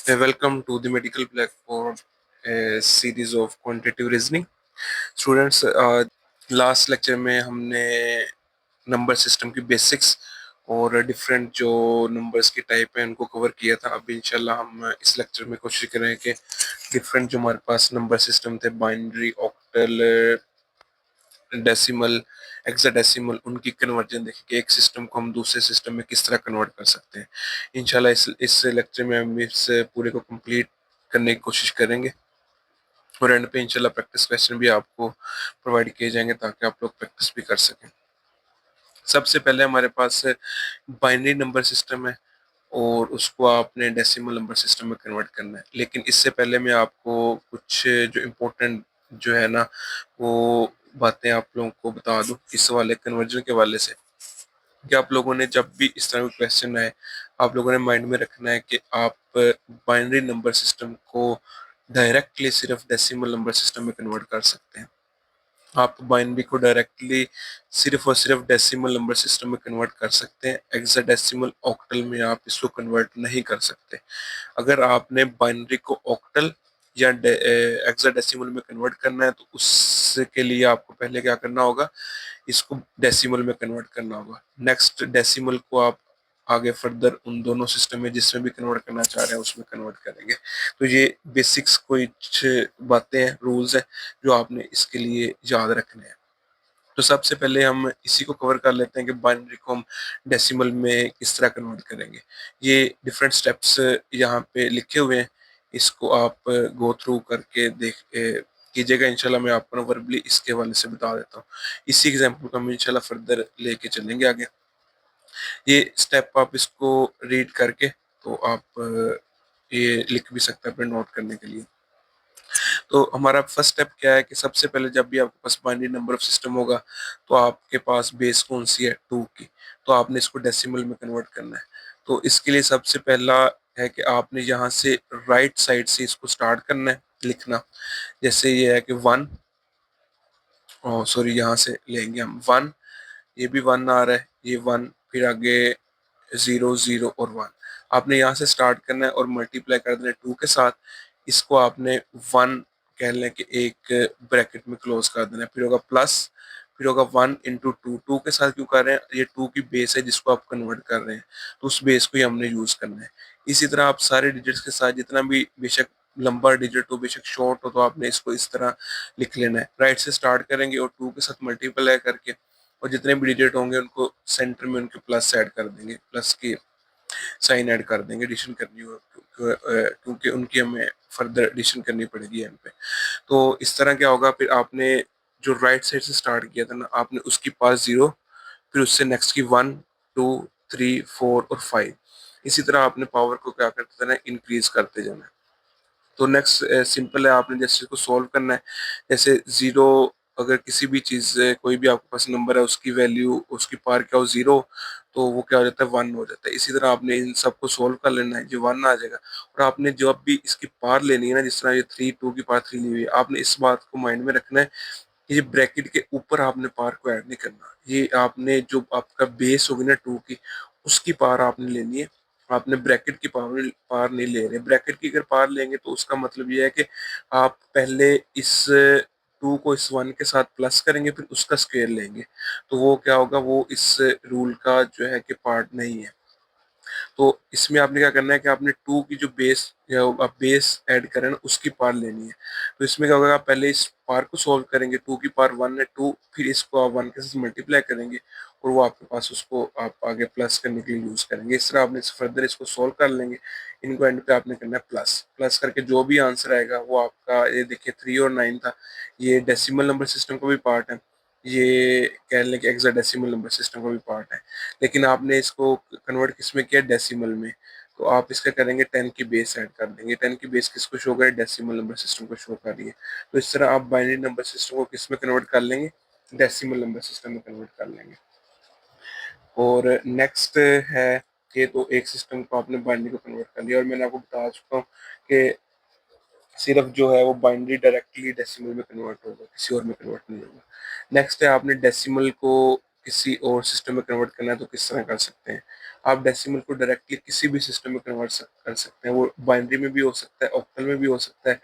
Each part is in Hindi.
Welcome to the medical platform, a series of quantitative reasoning. Students, last lecture में हमने नंबर सिस्टम की बेसिक्स और डिफरेंट जो नंबर्स की टाइप है उनको कवर किया था। अब इंशाल्लाह हम इस लेक्चर में कोशिश करें कि डिफरेंट जो हमारे पास नंबर सिस्टम थे, बाइनरी, ऑक्टल, डेसिमल, हेक्साडेसिमल, उनकी कन्वर्जन देखें कि एक सिस्टम को हम दूसरे सिस्टम में किस तरह कन्वर्ट कर सकते हैं। इंशाल्लाह इस लेक्चर में हम इस पूरे को कंप्लीट करने की कोशिश करेंगे और एंड पे इंशाल्लाह प्रैक्टिस क्वेश्चन भी आपको प्रोवाइड किए जाएंगे ताकि आप लोग प्रैक्टिस भी कर सकें। सबसे पहले हमारे पास बाइनरी नंबर सिस्टम है और उसको आपने डेसिमल नंबर सिस्टम में कन्वर्ट करना है। लेकिन इससे पहले मैं आपको कुछ जो इम्पोर्टेंट जो है ना वो बातें आप लोगों को बता दूं इस वाले कन्वर्जन के वाले से, कि आप लोगों ने जब भी इस तरह का क्वेश्चन आए आप लोगों ने माइंड में रखना है कि आप बाइनरी नंबर सिस्टम को डायरेक्टली सिर्फ डेसिमल नंबर सिस्टम में कन्वर्ट कर सकते हैं। आप बाइनरी को डायरेक्टली सिर्फ और सिर्फ डेसिमल नंबर सिस्टम में कन्वर्ट कर सकते हैं। हेक्साडेसिमल ऑक्टल में आप इसको कन्वर्ट नहीं कर सकते। अगर आपने बाइनरी को ऑक्टल या हेक्साडेसिमल में कन्वर्ट करना है तो उसके लिए आपको पहले क्या करना होगा, इसको डेसिमल में कन्वर्ट करना होगा। नेक्स्ट डेसिमल को आप आगे फर्दर उन दोनों सिस्टम में जिसमें भी कन्वर्ट करना चाह रहे हैं उसमें कन्वर्ट करेंगे। तो ये बेसिक्स कुछ बातें हैं, रूल्स हैं जो आपने इसके लिए याद रखने हैं। तो सबसे पहले हम इसी को कवर कर लेते हैं कि बाइनरी को हम डेसिमल में किस तरह कन्वर्ट करेंगे। ये डिफरेंट स्टेप्स यहाँ पे लिखे हुए हैं, इसको आप गो थ्रू करके देख कीजिएगा। इंशाल्लाह मैं आपको ना वर्बली इसके हवाले से बता देता हूँ। इसी एग्जाम्पल को हम इंशाल्लाह फर्दर लेके चलेंगे आगे। ये स्टेप आप इसको रीड करके तो आप ये लिख भी सकते हैं अपने नोट करने के लिए। तो हमारा फर्स्ट स्टेप क्या है कि सबसे पहले जब भी आपके पास बाइनरी नंबर ऑफ सिस्टम होगा तो आपके पास बेस कौन सी है, 2 की, तो आपने इसको डेसिमल में कन्वर्ट करना है। तो इसके लिए सबसे पहला है कि आपने यहाँ से राइट साइड से इसको स्टार्ट करना है लिखना। जैसे ये है कि 1, सॉरी यहाँ से लेंगे हम 1, ये भी 1 आ रहा है, ये 1, फिर आगे 0 0 और 1। आपने यहाँ से स्टार्ट करना है और मल्टीप्लाई कर देना है 2 के साथ। इसको आपने 1 कह लें कि एक ब्रैकेट में क्लोज कर देना है, फिर होगा प्लस, फिर होगा 1 इंटू 2। 2 के साथ क्यों कर रहे हैं, ये 2 की बेस है जिसको आप कन्वर्ट कर रहे हैं, तो उस बेस को ही हमने यूज करना है। इसी तरह आप सारे डिजिट्स के साथ जितना भी बेशक लंबा डिजिट हो बेशक शॉर्ट हो तो आपने इसको इस तरह लिख लेना है। राइट से स्टार्ट करेंगे और 2 के साथ मल्टीप्लाई करके और जितने भी डिजिट होंगे उनको सेंटर में उनके प्लस ऐड कर देंगे, प्लस की साइन ऐड कर देंगे। एडिशन करनी हो क्योंकि उनकी हमें फर्दर एडिशन करनी पड़ेगी एंड पे। तो इस तरह क्या होगा, फिर आपने जो राइट साइड से स्टार्ट किया था ना आपने उसकी पास 0, फिर उससे नेक्स्ट की 1 2 3 4 और 5। इसी तरह आपने पावर को क्या करते जाना है, इंक्रीज करते जाना है। तो नेक्स्ट सिंपल है, आपने जैसे इसको सॉल्व करना है। जैसे 0, अगर किसी भी चीज से कोई भी आपके पास नंबर है उसकी वैल्यू उसकी पार क्या हो 0, तो वो क्या हो जाता है 1 हो जाता है। इसी तरह आपने इन सबको सॉल्व कर लेना है, जो 1 आ जाएगा। और आपने जब भी इसकी पार लेनी है ना, जिस तरह ये 3 2 की पार 3 ली हुई है, आपने इस बात को माइंड में रखना है कि ये ब्रैकेट के ऊपर आपने पार को ऐड नहीं करना। ये आपने जो आपका बेस होगी ना 2 की, उसकी पार आपने लेनी है। आपने ब्रैकेट की पावर पार नहीं ले रहे। ब्रैकेट की अगर पार लेंगे तो उसका मतलब ये है कि आप पहले इस 2 को इस 1 के साथ प्लस करेंगे फिर उसका स्क्वायर लेंगे, तो वो क्या होगा, वो इस रूल का जो है कि पार्ट नहीं है। तो इसमें आपने क्या करना है कि आपने 2 की जो बेस या आप बेस ऐड करें ना उसकी पार लेनी है। तो इसमें क्या होगा, आप पहले इस पार को सॉल्व करेंगे, 2 की पार 1 है 2, फिर इसको आप 1 के साथ मल्टीप्लाई करेंगे और वो आपके पास उसको आप आगे प्लस करने के लिए यूज करेंगे। इस तरह आपने फर्दर इसको सॉल्व कर लेंगे। इनको एंड पे आपने करना है प्लस। प्लस करके जो भी आंसर आएगा वो आपका, ये देखिए 3 और 9 था, ये डेसिमल नंबर सिस्टम का भी पार्ट है, ये कह लें कि हेक्साडेसिमल नंबर सिस्टम का भी पार्ट है। लेकिन आपने इसको कन्वर्ट किस में किया, डेसिमल में। तो आप इसका करेंगे 10 की बेस ऐड कर देंगे। 10 की बेस किसको शो करे, डेसिमल नंबर सिस्टम को शो कर रही है। तो इस तरह आप बाइनरी नंबर सिस्टम को किस में कन्वर्ट कर लेंगे, डेसिमल नंबर सिस्टम में कन्वर्ट कर लेंगे। और नेक्स्ट है कि तो एक सिस्टम को आपने बाइनरी को कन्वर्ट कर लिया और मैंने आपको बता चुका हूँ कि सिर्फ जो है वो बाइनरी डायरेक्टली डेसिमल में कन्वर्ट होगा, किसी और में कन्वर्ट नहीं होगा। नेक्स्ट है, आपने डेसिमल को किसी और सिस्टम में कन्वर्ट करना है तो किस तरह कर सकते हैं। आप डेसिमल को डायरेक्टली किसी भी सिस्टम में कन्वर्ट कर सकते हैं। वो बाइनरी में भी हो सकता है, ऑक्टल में भी हो सकता है,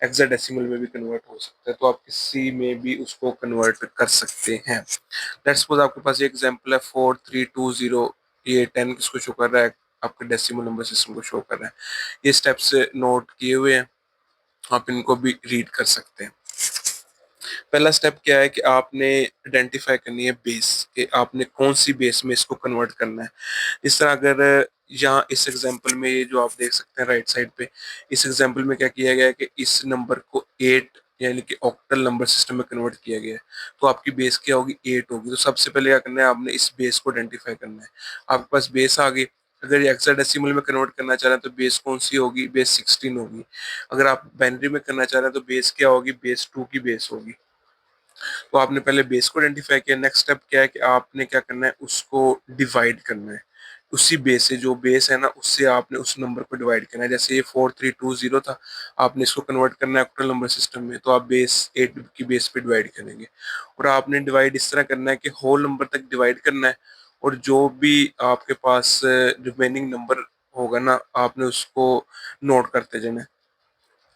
हेक्साडेसिमल में भी कन्वर्ट हो सकता है, तो आप किसी में भी उसको कन्वर्ट कर सकते हैं। लेट्स सपोज आपके पास ये एग्जांपल है 4320, ये 10 किसको शो कर रहा है, आपके डेसिमल नंबर सिस्टम को शो कर रहा है। ये स्टेप्स नोट किए हुए हैं, आप इनको भी रीड कर सकते हैं। पहला स्टेप क्या है कि आपने आइडेंटिफाई करनी है बेस, कि आपने कौन सी बेस में इसको कन्वर्ट करना है। इस तरह अगर यहाँ इस एग्जांपल में ये जो आप देख सकते हैं राइट साइड पे, इस एग्जांपल में क्या किया गया है कि इस नंबर को 8 यानी कि ऑक्टल नंबर सिस्टम में कन्वर्ट किया गया है, तो आपकी बेस क्या होगी, 8 होगी। तो सबसे पहले क्या करना है, आपने इस बेस को आइडेंटिफाई करना है। आपके पास बेस आ गई, अगर ये हेक्साडेसिमल में कन्वर्ट करना चाह रहे हैं तो बेस कौन सी होगी, बेस 16 होगी। अगर आप बाइनरी में करना चाह रहे हैं तो बेस क्या होगी, बेस 2 की बेस होगी। तो आपने पहले बेस को आइडेंटिफाई किया, नेक्स्ट स्टेप क्या है कि आपने क्या करना है, उसको डिवाइड करना है। उसी बेस से, जो बेस है ना, उससे आपने उस नंबर को डिवाइड करना है। जैसे ये 4320 था, आपने इसको कन्वर्ट करना है ऑक्टल नंबर सिस्टम में, तो आप बेस 8 की बेस पे डिवाइड करेंगे। और आपने डिवाइड इस तरह करना है कि होल नंबर तक डिवाइड करना है, और जो भी आपके पास रिमेनिंग नंबर होगा ना, आपने उसको नोट करते जाना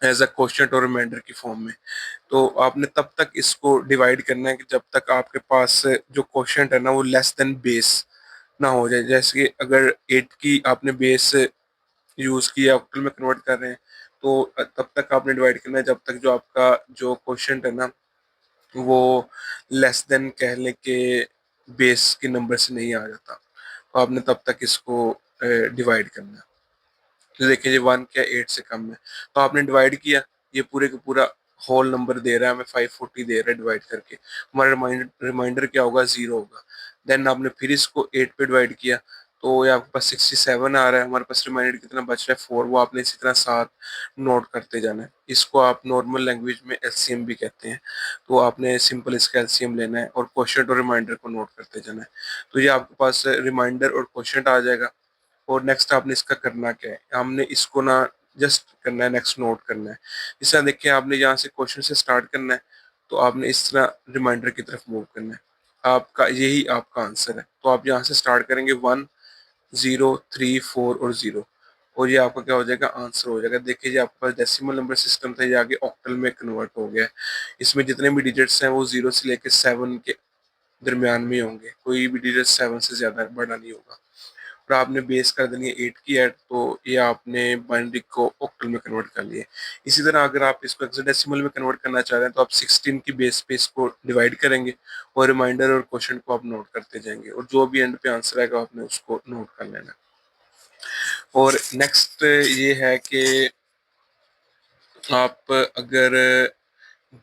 एज अ क्वेश्चन और रिमाइंडर की फॉर्म में। तो आपने तब तक इसको डिवाइड करना है कि जब तक आपके पास जो क्वेश्चन है ना वो लेस देन बेस ना हो जाए। जैसे कि अगर 8 की आपने बेस यूज किया, ऑक्टल में कन्वर्ट कर रहे हैं, तो तब तक आपने डिवाइड करना है जब तक जो आपका जो क्वेश्चन है ना वो लेस देन कह लें कि बेस के नंबर से नहीं आ जाता। तो आपने तब तक इसको डिवाइड करना है। तो देखिए ये 1 क्या 8 से कम है, तो आपने डिवाइड किया, ये पूरे का पूरा होल नंबर दे रहा है हमें, 540 दे रहा है डिवाइड करके। हमारा रिमाइंडर क्या होगा, 0 होगा। देन आपने फिर इसको 8 पे डिवाइड किया, तो ये आपके पास 67 आ रहा है। हमारे पास रिमाइंडर कितना बच रहा है, 4, वो आपने इसी तरह 7 नोट करते जाना है। इसको आप नॉर्मल लैंग्वेज में एलसीएम भी कहते हैं। तो आपने सिंपल इसका एलसीएम लेना है और क्वोशिएंट और रिमाइंडर को नोट करते जाना है। तो ये आपके पास रिमाइंडर और क्वोशिएंट आ जाएगा। और नेक्स्ट आपने इसका करना क्या है, हमने इसको ना जस्ट करना है, नेक्स्ट नोट करना है। इस तरह देखिए, आपने यहाँ से क्वेश्चन से स्टार्ट करना है, तो आपने इस तरह रिमाइंडर की तरफ मूव करना है। आपका यही आपका आंसर है। तो आप यहाँ से स्टार्ट करेंगे 1, 0, 3, 4 और 0, और ये आपका क्या हो जाएगा, आंसर हो जाएगा। देखिए ये आपके पास डेसिमल नंबर सिस्टम था, ये आगे ऑक्टल में कन्वर्ट हो गया है। इसमें जितने भी डिजिट्स हैं वो 0 से लेकर 7 के दरमियान में होंगे, कोई भी डिजिट 7 से ज्यादा बड़ा नहीं होगा। और आपने बेस कर देनी है 8 की ऐड, तो ये आपने बाइनरी को ऑक्टल में कन्वर्ट कर लिया। इसी तरह अगर आप इसको हेक्साडेसिमल में कन्वर्ट करना चाह रहे हैं तो आप 16 की बेस पे इसको डिवाइड करेंगे, और रिमाइंडर और क्वेश्चन को आप नोट करते जाएंगे, और जो भी एंड पे आंसर आएगा आपने उसको नोट कर लेना। और नेक्स्ट ये है कि आप अगर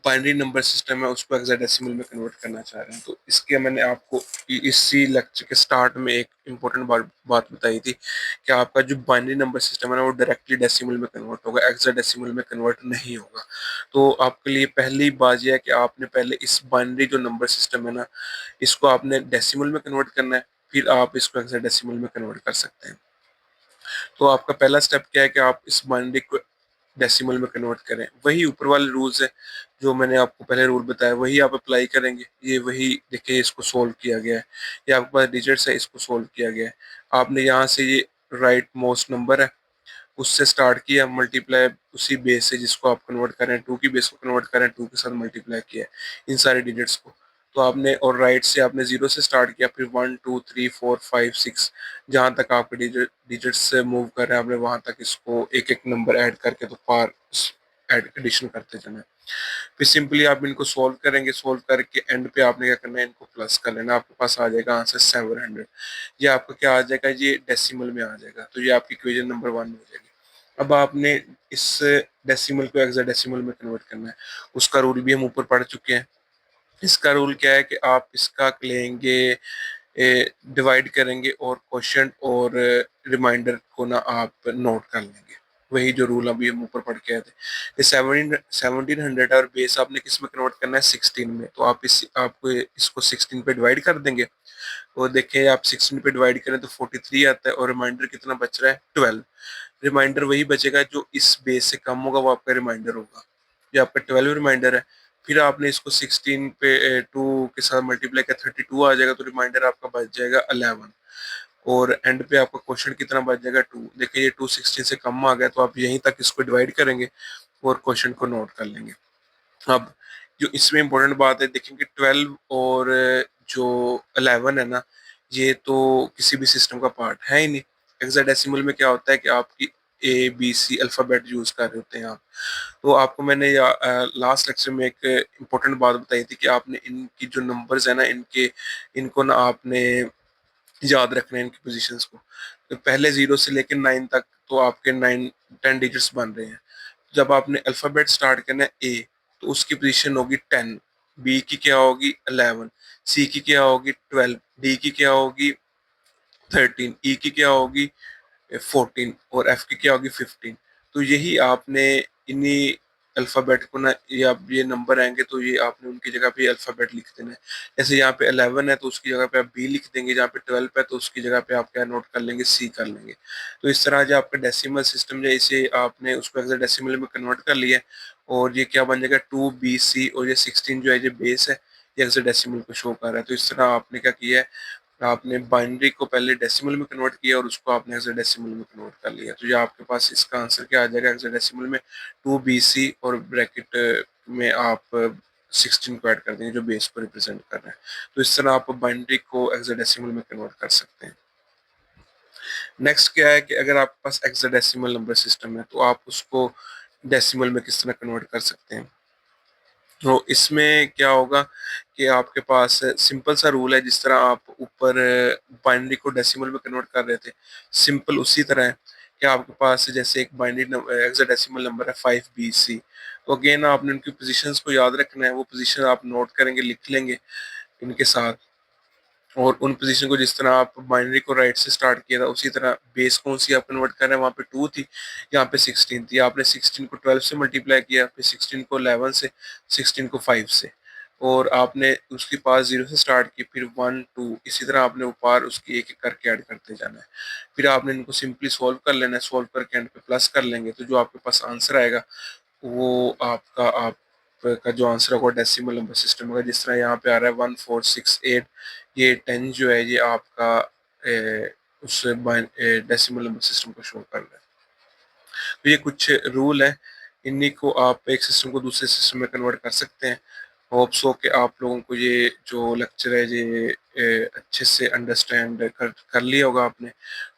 बाइनरी नंबर सिस्टम है उसको हेक्साडेसिमल में कन्वर्ट करना चाह रहे हैं, तो इसके मैंने आपको इसी लेक्चर के स्टार्ट में एक इम्पोर्टेंट बात बताई थी कि आपका जो बाइनरी नंबर सिस्टम है ना वो डायरेक्टली डेसिमल में कन्वर्ट होगा, हेक्साडेसिमल में कन्वर्ट नहीं होगा। तो आपके लिए पहली बात यह है कि आपने पहले इस बाइनरी जो नंबर सिस्टम है ना, इसको आपने डेसिमल में कन्वर्ट करना है, फिर आप इसको हेक्साडेसिमल में कन्वर्ट कर सकते हैं। तो आपका पहला स्टेप क्या है कि आप इस बाइनरी को डेसिमल में कन्वर्ट करें। वही ऊपर वाले रूल्स है जो मैंने आपको पहले रूल बताया, वही आप अप्लाई करेंगे। ये वही देखिए, इसको सोल्व किया गया है, ये आपके पास डिजिट्स है, इसको सोल्व किया गया है। आपने यहाँ से ये राइट मोस्ट नंबर है उससे स्टार्ट किया, मल्टीप्लाई उसी बेस से जिसको आप कन्वर्ट करें, 2 की बेस को कन्वर्ट करें, 2 के साथ मल्टीप्लाई किया इन सारे डिजिट्स को। तो आपने और राइट से आपने 0 से स्टार्ट किया, फिर 1, 2, 3, 4, 5, 6, जहाँ तक आपके डिजिट्स से मूव कर रहे हैं आपने वहां तक इसको एक एक नंबर ऐड करके तो पार एडिशन करते जाना है। फिर सिंपली आप इनको सोल्व करेंगे, सोल्व करके एंड पे आपने क्या करना है, इनको प्लस कर लेना, आपके पास आ जाएगा आंसर 700। ये आपका क्या आ जाएगा, ये डेसिमल में आ जाएगा। तो ये आपकी इक्वेशन नंबर 1 हो जाएगी। अब आपने इस डेसिमल को हेक्साडेसिमल में कन्वर्ट करना है, उसका रूल भी हम ऊपर पढ़ चुके हैं। इसका रूल क्या है कि आप इसका लेंगे, डिवाइड करेंगे, और क्वेश्चन और रिमाइंडर को ना आप नोट कर लेंगे। वही जो रूल अभी हम ऊपर पढ़ के आए थे। ये 1700 और बेस आपने किस में कन्वर्ट करना है, 16 में। तो आप इसको 16 पे डिवाइड कर देंगे, और देखें आप 16 पे डिवाइड करें तो 43 आता है, और रिमाइंडर कितना बच रहा है, 12। रिमाइंडर वही बचेगा जो इस बेस से कम होगा, वो आपका रिमाइंडर होगा। ये आपका 12 रिमाइंडर है। फिर आपने इसको 16 पे 2 के साथ मल्टीप्लाई किया, 32 आ जाएगा, तो रिमाइंडर आपका बच जाएगा 11। और एंड पे आपका क्वेश्चन कितना बच जाएगा 2। देखिए ये 216 से कम आ गया, तो आप यहीं तक इसको डिवाइड करेंगे और क्वेश्चन को नोट कर लेंगे। अब जो इसमें इम्पोर्टेंट बात है, देखेंगे 12 और जो 11 है ना, ये तो किसी भी सिस्टम का पार्ट है ही नहीं। हेक्साडेसिमल में क्या होता है कि आपकी A B C alphabet use कर रहे होते हैं आप। तो आपको मैंने लास्ट लेक्चर में एक इम्पोर्टेंट बात बताई थी कि आपने इनकी जो नंबर्स है ना, इनको ना आपने याद रखना है, इनकी पोजीशंस को। तो पहले 0 से लेकर 9 तक तो आपके 10 डिजिट्स बन रहे हैं। जब आपने अल्फाबेट स्टार्ट करना है ए, तो उसकी पोजीशन होगी 10, बी की क्या होगी 11, सी की क्या होगी 12, डी की क्या होगी 13, ई की क्या होगी 14 और एफ की क्या होगी 15। तो यही आपने इन्हीं अल्फ़ाबेट को ना, या ये नंबर आएंगे तो ये आपने उनकी जगह पे अल्फ़ाबेट लिख देना है। जैसे यहाँ पे 11 है तो उसकी जगह पे आप बी लिख देंगे, जहाँ पे 12 है तो उसकी जगह पे आप क्या नोट कर लेंगे, सी कर लेंगे। तो इस तरह जो आपका डेसिमल सिस्टम जो इसे आपने उसको हेक्साडेसिमल में कन्वर्ट कर लिया है, और ये क्या बन जाएगा 2BC, और ये 16 जो है ये बेस है, ये हेक्साडेसिमल को शो कर रहा है। तो इस तरह आपने क्या किया है, आपने बाइनरी को पहले डेसिमल में कन्वर्ट किया और उसको आपने हेक्साडेसिमल में कन्वर्ट कर लिया। तो ये आपके पास इसका आंसर क्या आ जाएगा, हेक्साडेसिमल में 2BC और ब्रैकेट में आप 16 को ऐड कर देंगे जो बेस को रिप्रेजेंट कर रहे हैं। तो इस तरह आप बाइनरी को हेक्साडेसिमल में कन्वर्ट कर सकते हैं। नेक्स्ट क्या है कि अगर आपके पास हेक्साडेसिमल नंबर सिस्टम है तो आप उसको डेसिमल में किस तरह कन्वर्ट कर सकते हैं। तो इसमें क्या होगा कि आपके पास सिंपल सा रूल है, जिस तरह आप ऊपर बाइनरी को डेसिमल में कन्वर्ट कर रहे थे, सिंपल उसी तरह है कि आपके पास जैसे एक बाइनरी हेक्साडेसिमल नंबर है 5BC। तो अगेन आपने उनकी पोजीशंस को याद रखना है, वो पोजीशन आप नोट करेंगे, लिख लेंगे इनके साथ। और उन पोजीशन को जिस तरह आप बाइनरी को राइट से स्टार्ट किया था उसी तरह बेस कौन सी आप कन्वर्ट कर रहे हैं, वहाँ पे 2 थी, यहाँ पे 16 थी, आपने 16 को 12 से मल्टीप्लाई किया, फिर 16 को 11 से, 16 को 5 से, और आपने उसके पास 0 से स्टार्ट की, फिर 1 2 इसी तरह आपने ऊपर उसकी एक एक करके ऐड करते जाना है। फिर आपने इनको सिंपली सॉल्व कर लेना है, सॉल्व करके एंड पे प्लस कर लेंगे, तो जो आपके पास आंसर आएगा वो आपका जो आंसर होगा डेसिमल नंबर सिस्टम होगा। जिस तरह यहाँ पे आ रहा है 1468, ये 10 जो है ये आपका उस डेसिमल नंबर सिस्टम को शो कर रहा है। तो ये कुछ रूल है, इन्हीं को आप एक सिस्टम को दूसरे सिस्टम में कन्वर्ट कर सकते हैं। होप सो कि आप लोगों को ये जो लेक्चर है ये अच्छे से अंडरस्टैंड कर लिया होगा आपने।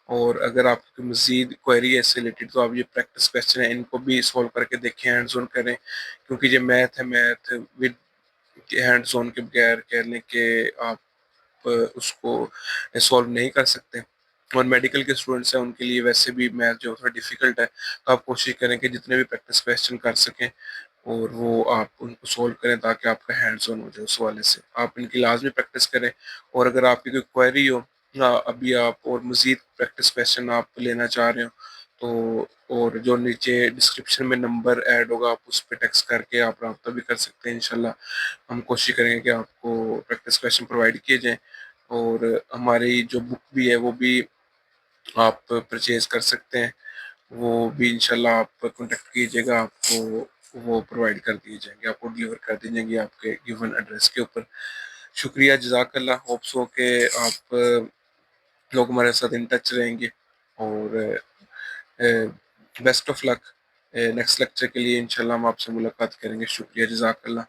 और अगर आपकी मजीद क्वेरी है इससे रिलेटेड तो आप ये प्रैक्टिस क्वेश्चन है इनको भी सॉल्व करके देखें, हैंड्स ऑन करें, क्योंकि ये मैथ है, मैथ विद हैंड्स ऑन के बगैर कहने के आप उसको सॉल्व नहीं कर सकते। और मेडिकल के स्टूडेंट्स हैं उनके लिए वैसे भी मैथ जो थोड़ा डिफिकल्ट है, तो आप कोशिश करें कि जितने भी प्रैक्टिस क्वेश्चन कर सकें और वो आप उनको सोल्व करें ताकि आपका हैंड्स ऑन हो जाए उस वाले से। आप इनकी लाजमी प्रैक्टिस करें, और अगर आपकी कोई क्वेरी हो या अभी आप और मज़ीद प्रैक्टिस क्वेश्चन आप लेना चाह रहे हो तो, और जो नीचे डिस्क्रिप्शन में नंबर ऐड होगा आप उस पर टेक्स्ट करके आप रब्ता भी कर सकते हैं। इंशाल्लाह हम कोशिश करेंगे कि आपको प्रैक्टिस क्वेश्चन प्रोवाइड किए जाएँ, और हमारी जो बुक भी है वो भी आप परचेज कर सकते हैं, वो भी इंशाल्लाह आप कॉन्टेक्ट कीजिएगा, आपको वो प्रोवाइड कर दिए जाएंगे, आपको डिलीवर कर दी जाएंगी आपके गिवन एड्रेस के ऊपर। शुक्रिया, जज़ाकल्लाह। होप्स हो कि आप लोग हमारे साथ इन टच रहेंगे, और best of luck. Next lecture के लिए इंशाल्लाह हम आपसे मुलाकात करेंगे। शुक्रिया, जज़ाकल्लाह।